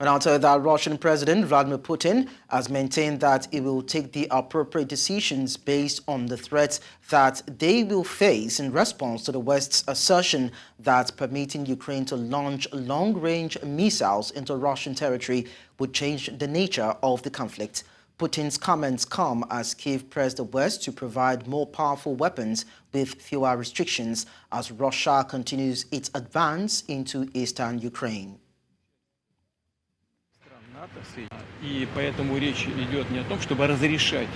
And I'll tell you that Russian President Vladimir Putin has maintained that he will take the appropriate decisions based on the threats that they will face in response to the West's assertion that permitting Ukraine to launch long-range missiles into Russian territory would change the nature of the conflict. Putin's comments come as Kyiv pressed the West to provide more powerful weapons with fewer restrictions as Russia continues its advance into eastern Ukraine. И поэтому речь идет не о том, чтобы разрешать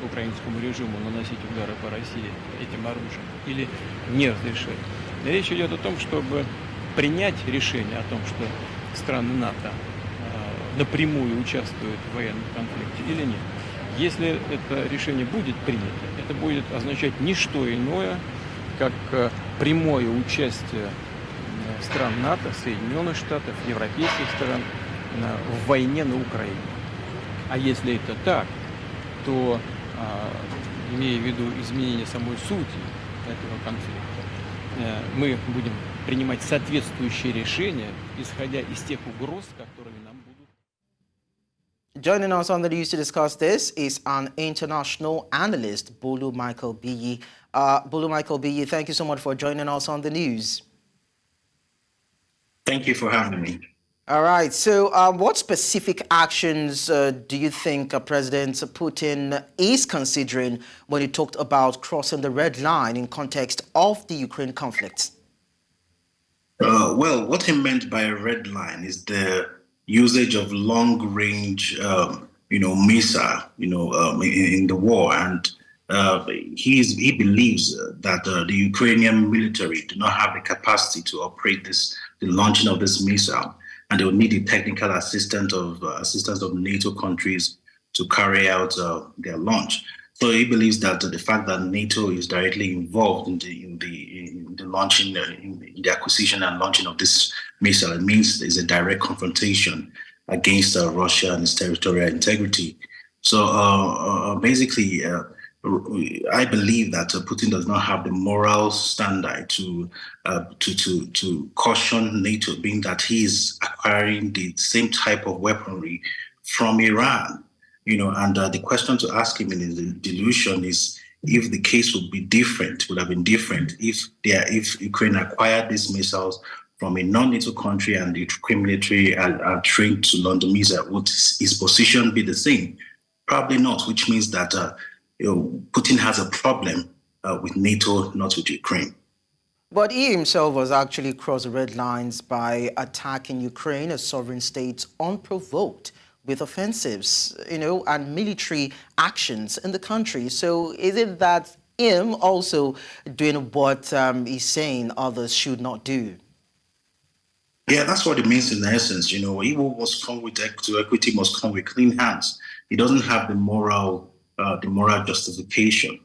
украинскому режиму наносить удары по России этим оружием или не разрешать. Речь идет о том, чтобы принять решение о том, что страны НАТО напрямую участвуют в военном конфликте или нет. Если это решение будет принято, это будет означать не что иное, как прямое участие стран НАТО, Соединенных Штатов, европейских стран в войне на Украине. А если это так, то, имея в виду изменение самой сути этого конфликта, мы будем принимать соответствующие решения, исходя из тех угроз, которые нам будут. Joining us on the news to discuss this is an international analyst, Bolu Michael. Bolu Michael, thank you so much for joining us on the news. Thank you for having me. All right. So what specific actions do you think President Putin is considering when he talked about crossing the red line in context of the Ukraine conflict? Well, what he meant by a red line is the usage of long-range, missile, in the war. And he believes that the Ukrainian military do not have the capacity to operate the launching of this missile. And they will need the technical assistance of NATO countries to carry out their launch. So he believes that the fact that NATO is directly involved in the launching, in the acquisition and launching of this missile, it means there's a direct confrontation against Russia and its territorial integrity. So basically, I believe that Putin does not have the moral standard to caution NATO, being that he is acquiring the same type of weaponry from Iran. And the question to ask him in the delusion is if the case would have been different if Ukraine acquired these missiles from a non-NATO country and the Ukraine military are trained to launch the missile. Would his position be the same? Probably not, which means that Putin has a problem with NATO, not with Ukraine. But he himself was actually crossed the red lines by attacking Ukraine, a sovereign state, unprovoked with offensives, and military actions in the country. So is it that him also doing what he's saying others should not do? Yeah, that's what it means in essence. Evil must come with equity, must come with clean hands. He doesn't have the moral justification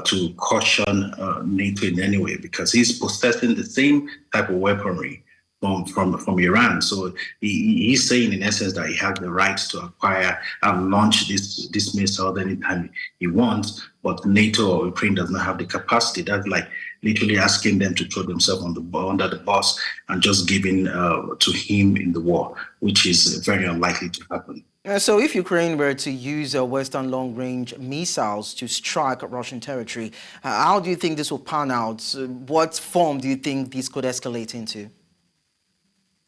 to caution NATO in any way, because he's possessing the same type of weaponry from Iran. So he's saying in essence that he has the right to acquire and launch this missile anytime he wants, but NATO or Ukraine does not have the capacity. That's like literally asking them to throw themselves under the bus and just giving to him in the war, which is very unlikely to happen. So if Ukraine were to use Western long-range missiles to strike Russian territory, how do you think this will pan out? What form do you think this could escalate into?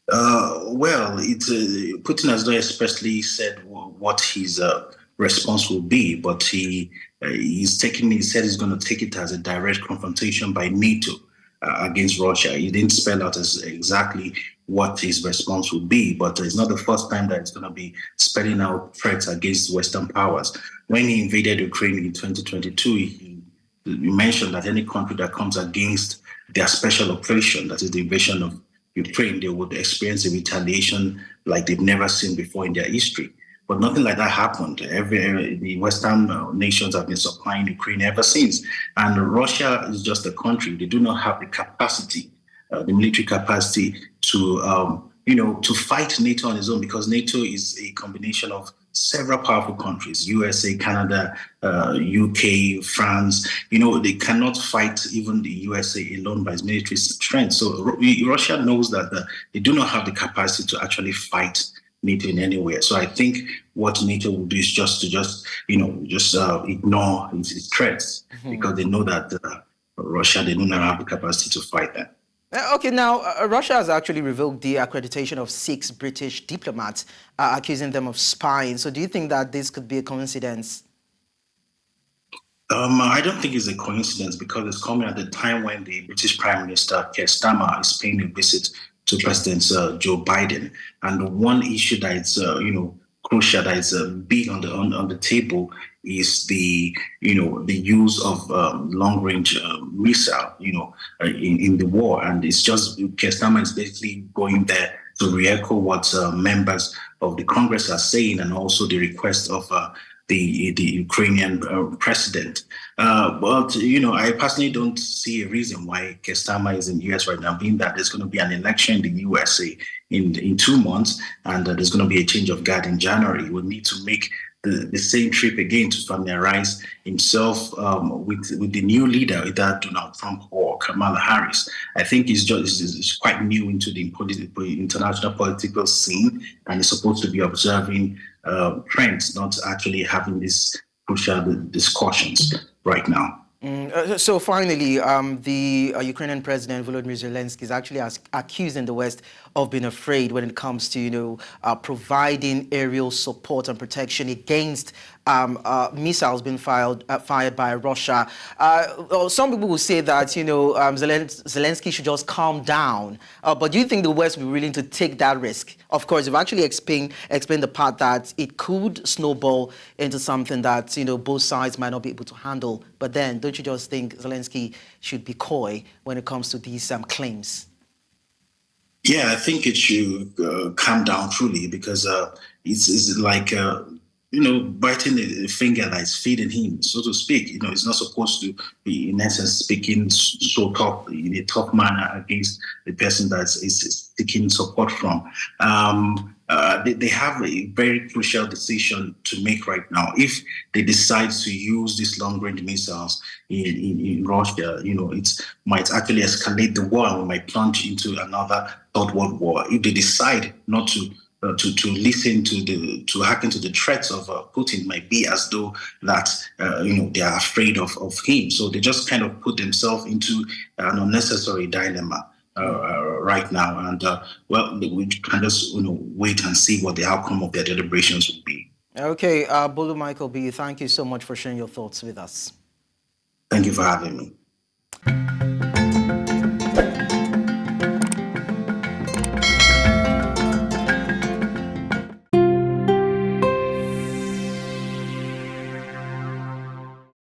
Well, Putin has not especially said what his response will be, but he said he's going to take it as a direct confrontation by NATO against Russia. He didn't spell out exactly what his response will be, but it's not the first time that it's going to be spelling out threats against Western powers. When he invaded Ukraine in 2022, he mentioned that any country that comes against their special operation, that is the invasion of Ukraine, they would experience a retaliation like they've never seen before in their history. But nothing like that happened. The Western nations have been supplying Ukraine ever since. And Russia is just a country. They do not have the capacity, the military capacity to fight NATO on its own, because NATO is a combination of several powerful countries, USA, Canada, UK, France. They cannot fight even the USA alone by its military strength. So Russia knows that they do not have the capacity to actually fight NATO in anywhere. So I think what NATO will do is just ignore its threats because they know that Russia, they do not have the capacity to fight them. Okay, now, Russia has actually revoked the accreditation of 6 British diplomats, accusing them of spying. So do you think that this could be a coincidence? I don't think it's a coincidence because it's coming at the time when the British Prime Minister, Keir Starmer, is paying a visit to President Joe Biden. And one issue that is, crucial, that is big on the table is the use of long-range missile, in the war. And it's just Keir Starmer is basically going there to re-echo what members of the Congress are saying, and also the request of the Ukrainian president. But, I personally don't see a reason why Keir Starmer is in the US right now, being that there's going to be an election in the USA in 2 months, and there's going to be a change of guard in January. We'll need to make the same trip again to familiarize himself with the new leader, either Donald Trump or Kamala Harris. I think he's quite new into the international political scene, and is supposed to be observing trends, not actually having these crucial discussions right now. So finally, the Ukrainian President Volodymyr Zelenskyy is actually accusing the West of being afraid when it comes to, providing aerial support and protection against missiles being fired by Russia. Some people will say that, Zelenskyy should just calm down. But do you think the West will be willing to take that risk? Of course, you've actually explained the part that it could snowball into something that, both sides might not be able to handle. But then, don't you just think Zelenskyy should be coy when it comes to these claims? Yeah, I think it should calm down truly, because it's like biting a finger that is feeding him, so to speak. It's not supposed to be, in essence, speaking so tough in a tough manner against the person that is seeking support from. They have a very crucial decision to make right now. If they decide to use these long-range missiles in Russia, it might actually escalate the war and we might plunge into another third world war. If they decide not to listen to hearken to the threats of Putin, might be as though that they are afraid of him. So they just kind of put themselves into an unnecessary dilemma right now, and we can just wait and see what the outcome of their deliberations will be. Okay, Bolu Michael, thank you so much for sharing your thoughts with us. Thank you for having me.